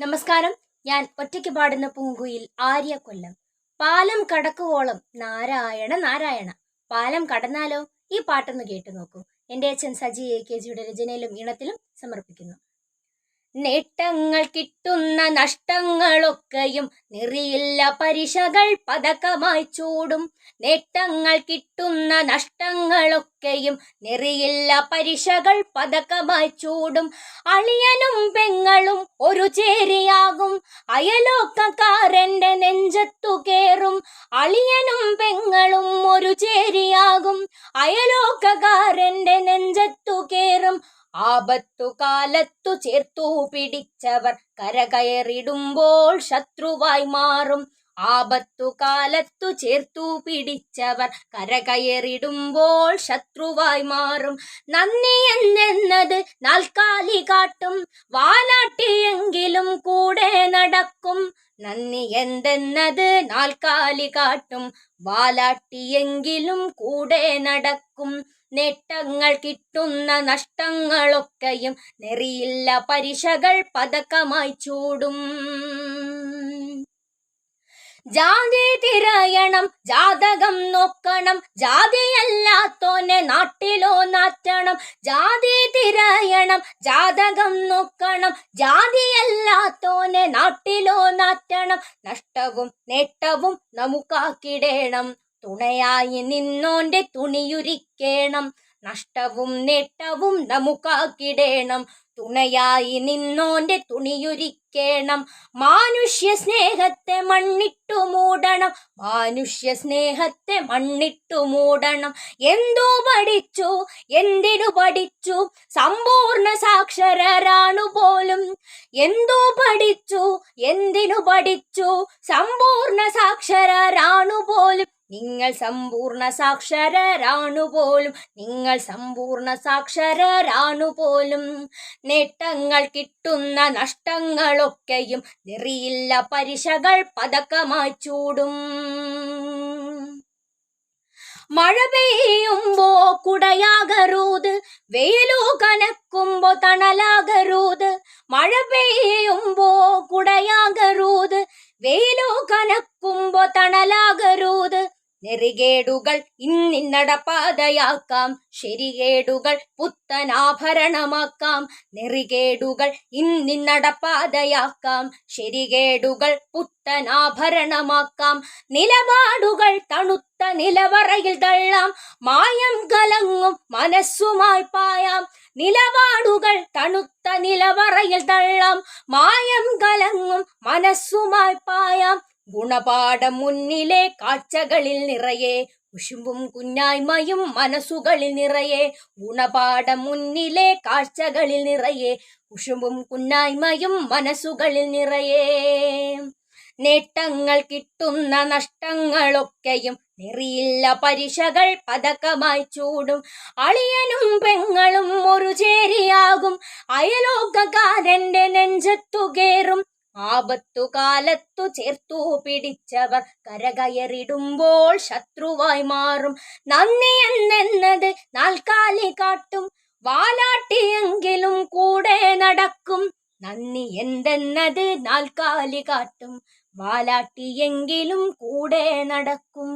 നമസ്കാരം. ഞാൻ ഒറ്റയ്ക്ക് പാടുന്ന പൂങ്കുയിൽ ആര്യ കൊല്ലം. പാലം കടക്കുവോളം നാരായണ നാരായണ. പാലം കടന്നാലോ? ഈ പാട്ടൊന്ന് കേട്ടു നോക്കൂ. എൻ്റെ അച്ഛൻ സജി AKGയുടെ രചനയിലും ഈണത്തിലും സമർപ്പിക്കുന്നു. നേട്ടങ്ങൾ കിട്ടുന്ന നഷ്ടങ്ങളൊക്കെയും നെറിയില്ല പരിശകൾ പതക്കമായി ചൂടും. നേട്ടങ്ങൾ കിട്ടുന്ന നഷ്ടങ്ങളൊക്കെയും നെറിയില്ല പരിശകൾ പതക്കമായി ചൂടും. അളിയനും പെങ്ങളും ഒരു ചേരിയാകും, അയലോക്കക്കാരൻ്റെ നെഞ്ചത്തു കേറും. അളിയനും പെങ്ങളും ഒരു ചേരിയാകും, അയലോക്കക്കാരൻ്റെ നെഞ്ചത്തു കേറും. ആപത്തു കാലത്തു ചേർത്തു പിടിച്ചവർ കരകയറിടുമ്പോൾ ശത്രുവായി മാറും. ആപത്തു കാലത്തു ചേർത്തു പിടിച്ചവർ കരകയറിടുമ്പോൾ ശത്രുവായി മാറും. നന്ദി എന്നത് നാൽക്കാലി കാട്ടും, വാലാട്ടിയെങ്കിലും കൂടെ നടക്കും. നന്ദി എന്തെന്നത് നാൽക്കാലി കാട്ടും, വാലാട്ടിയെങ്കിലും കൂടെ നടക്കും. നേട്ടങ്ങൾ കിട്ടുന്ന നഷ്ടങ്ങളൊക്കെയും നെറിയില്ല പരിശകൾ പതക്കമായി ചൂടും. ജാതി തിരയണം, ജാതകം നോക്കണം, ജാതിയല്ലാത്തോനെ നാട്ടിലോ നാറ്റണം. ജാതി തിരയണം, ജാതകം നോക്കണം, ജാതിയല്ലാത്തോനെ നാട്ടിലോ നാറ്റണം. നഷ്ടവും നേട്ടവും നമുക്കാക്കിടേണം, തുണയായി നിന്നോന്റെ തുണിയുരിക്കേണം. നഷ്ടവും നേട്ടവും നമുക്കാക്കിടേണം, തുണയായി നിന്നോന്റെ തുണിയുരിക്കേണം. മാനുഷ്യ സ്നേഹത്തെ മണ്ണിട്ടു മൂടണം, മാനുഷ്യ സ്നേഹത്തെ മണ്ണിട്ടു മൂടണം. എന്തു പഠിച്ചു, എന്തിനു പഠിച്ചു, സമ്പൂർണ്ണ സാക്ഷരരാണു പോലും. എന്തു പഠിച്ചു, എന്തിനു പഠിച്ചു, സമ്പൂർണ്ണ സാക്ഷരരാണു പോലും. നിങ്ങൾ സമ്പൂർണ്ണ സാക്ഷരരാണു പോലും, നിങ്ങൾ സമ്പൂർണ്ണ സാക്ഷരരാണു പോലും. നേട്ടങ്ങൾ കിട്ടുന്ന നഷ്ടങ്ങളൊക്കെയും നെറിയില്ല പരിശകൾ പതക്കമായി ചൂടും. മഴ പെയ്യുമ്പോ കുടയാകരുത്, വെയിലു കനക്കുമ്പോ തണലാകരുത്. മഴ പെയ്യുമ്പോ കുടയാകരുത്, വെയിലു കനക്കുമ്പോ തണലാകരുത്. നെറികേടുകൾ ഇന്നിന്നടപ്പാതയാക്കാം, ശരികേടുകൾ പുത്തനാഭരണമാക്കാം. നെറികേടുകൾ ഇന്നിന്നടപ്പാതയാക്കാം, ശരികേടുകൾ പുത്തനാഭരണമാക്കാം. നിലപാടുകൾ തണുത്ത നിലവറയിൽ തള്ളാം, മായം കലങ്ങും മനസ്സുമായി പായാം. നിലപാടുകൾ തണുത്ത നിലവറയിൽ തള്ളാം, മായം കലങ്ങും മനസ്സുമായി പായാം. ഗുണപാഠം മുന്നിലെ കാഴ്ചകളിൽ നിറയെ, കുശുമ്പും കുഞ്ഞായ്മയും മനസ്സുകളിൽ നിറയെ. ഗുണപാഠം മുന്നിലെ കാഴ്ചകളിൽ നിറയെ, കുശുമ്പും കുഞ്ഞായ്മയും മനസ്സുകളിൽ നിറയെ. നേട്ടങ്ങൾ കിട്ടുന്ന നഷ്ടങ്ങളൊക്കെയും നെറിയില്ല പരിശകൾ പതക്കമായി ചൂടും. അളിയനും പെങ്ങളും ഒരു ചേരിയാകും, അയലോക്കക്കാരൻ്റെ നെഞ്ചത്തു കേറും. ആപത്തു കാലത്തു ചേർത്തു പിടിച്ചവർ കരകയറിടുമ്പോൾ ശത്രുവായി മാറും. നന്ദി എന്നത് നാൽക്കാലി കാട്ടും, വാലാട്ടിയെങ്കിലും കൂടെ നടക്കും. നന്ദി എന്തെന്നത് നാൽക്കാലി കാട്ടും, വാലാട്ടിയെങ്കിലും കൂടെ നടക്കും.